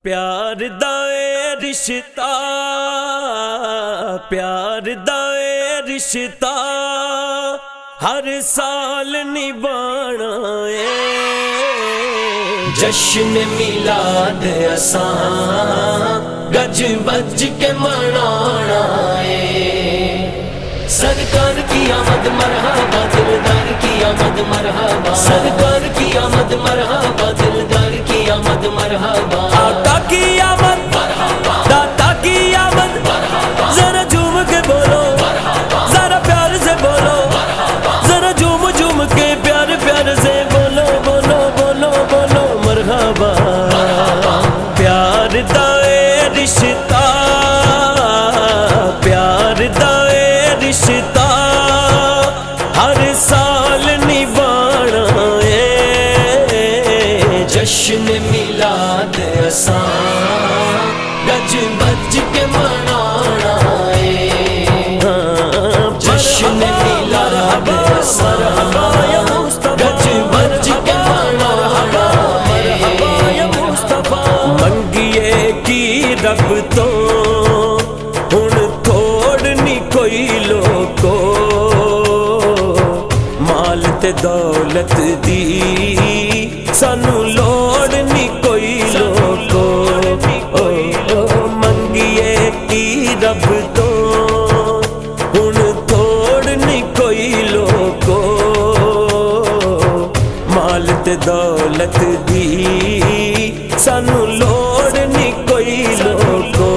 प्यार दा ए रिश्ता, प्यार दा ए रिश्ता हर साल निभाना है। जश्न मिलाद असां गज बज के मनाना है। सरकार की आमद मरहबा, दिलदार की आमद मरहबा। सरकार की आमद मरहबा, दिलदार की आमद मरहबा। आका की आमद मरहबा, दाता की आमद मरहबा। जरा झूम के बोलो, जरा प्यार से बोलो, जरा झूम झूम के प्यार प्यार से बोलो बोलो बोलो बोलो मरहबा। प्यार दा ए रिश्ता, प्यार दा ए रिश्ता हर साल निभाना है। जश्न मिलाद असां गज बज के मनाना है। जश्न मिलाद असां गज बज के मनाना है। मंगिए की रब तो हुण थोड़ नी कोई लोको, माल ते दौलत दी सानू लोड़ नी कोई लोको। मंगिए की रब तो हुण थोड़ नी कोई लोको, माल ते दौलत दी सानू लोड़ नी कोई लोको।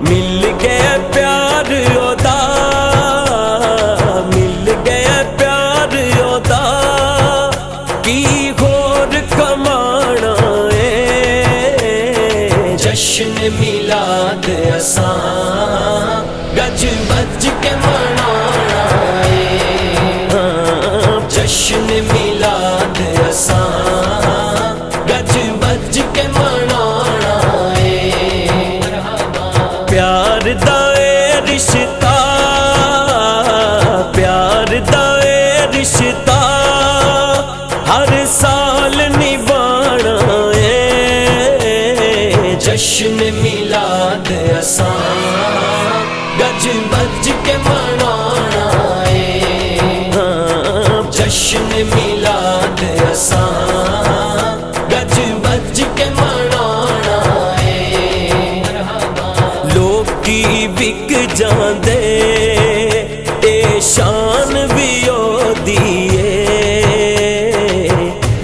मिल गया प्यार ओदा, मिल गया प्यार ओदा की होर कमाना है। जश्न मिलाद असां गज बज के मनाना है। जश्न मिलाद असां गज बज के मनाना है। प्यार दा ए रिश्ता, प्यार दा ए रिश्ता हर साल निभाना है। जश्न मिलाद असां गज बज के मनाना है। जश्न मिलाद असां गज बज के मनाना है। लोग की विक जांदे ए शान भी ओदी है।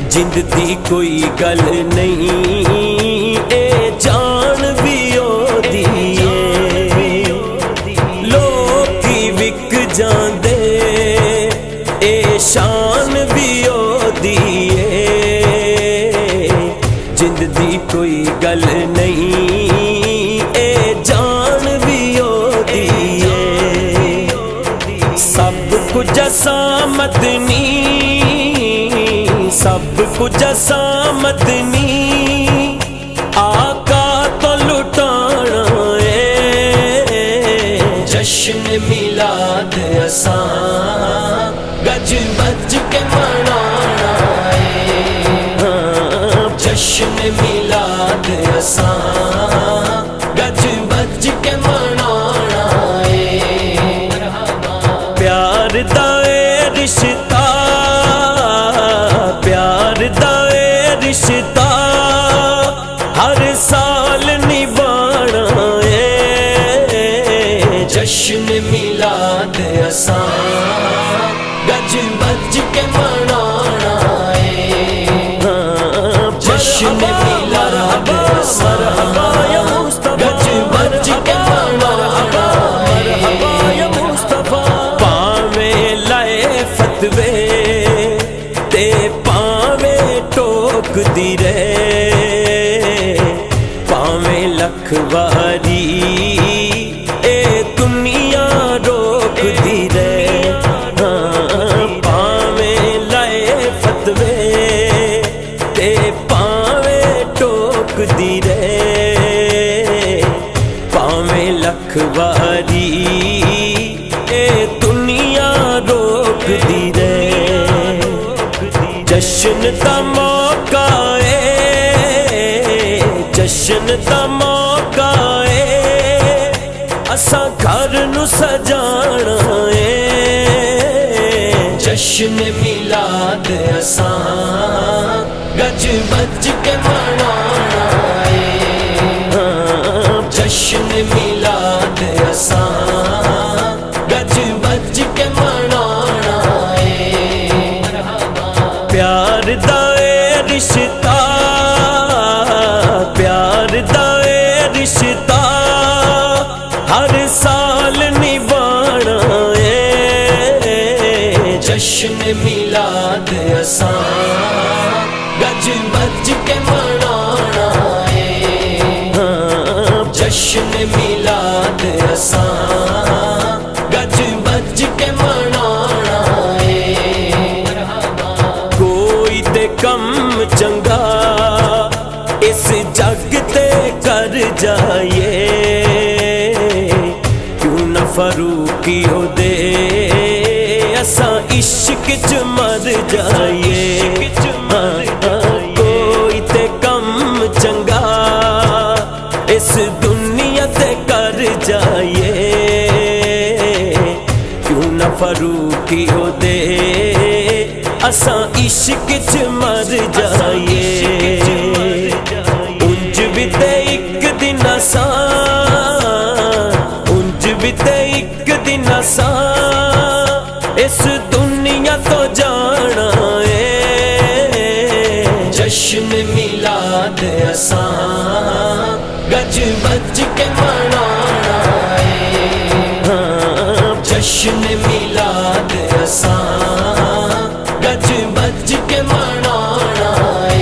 जिंद दी कोई गल नहीं ए जान भी ओदी है। लोग की विक जांदे ए शान भी ओदी है। जिंद दी कोई गल नहीं ए जान भी ओदी है। सब कुछ असामत नी, सब कुछ असामत नी आका तो लुटाना है। जश्न मिलाद असां गज बज के मनाना है। जश्न मिलाद असां गज बज के मनाना है। प्यार दा ए रिश्ता, प्यार दा ए रिश्ता हर साल निभाना है। जश्न मिलाद असां गज बज के मनाना है। जश्न मिलाद असां गज बज के मनाना है। पावें लाए फतवे ते पावें टोकदी रहे, पावें लखवारी ए दुनिया रोकदी रहे। पावें लाए फतवे ते पावें टोकदी रहे, पावें लखवारी ए दुनिया रोकदी रहे। जश्न दा मौका है जश्न दा मौका ए असां घर नू सजाना ए जश्न मिलाद असां गज बज के मनाना ए जश्न मिलाद असां गज बज के मनाना ए प्यार दा ए रिश्ता प्यार दा ए रिश्ता हर साल निभाना ए जश्न मिलाद असां गज बज के मनाना ए जश्न मिलाद असां गज बज के मनाना ए कोई ते कम चंगा इस जग ते कर जाइए क्यों न फरूकी हो दे असां इश्क च मर जाइए कोई ते कम चंगा इस दुनिया ते कर जाइए क्यों न फरूकी हो दे असां इश्क च मर जाइए उंज भी ते एक दिन असां उंज भी ते एक दिन असां इस दुनिया तो जाना ए जश्न मिलाद असां गज बज के मनाना ए जश्न मिलाद असां गज बज के मनाना ए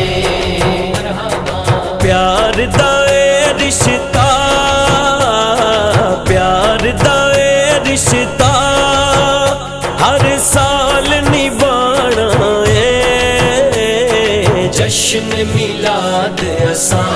प्यार दा ए रिश्ता प्यार दा ए रिश्ता हर साल निभाना ए जश्न मिलाद असां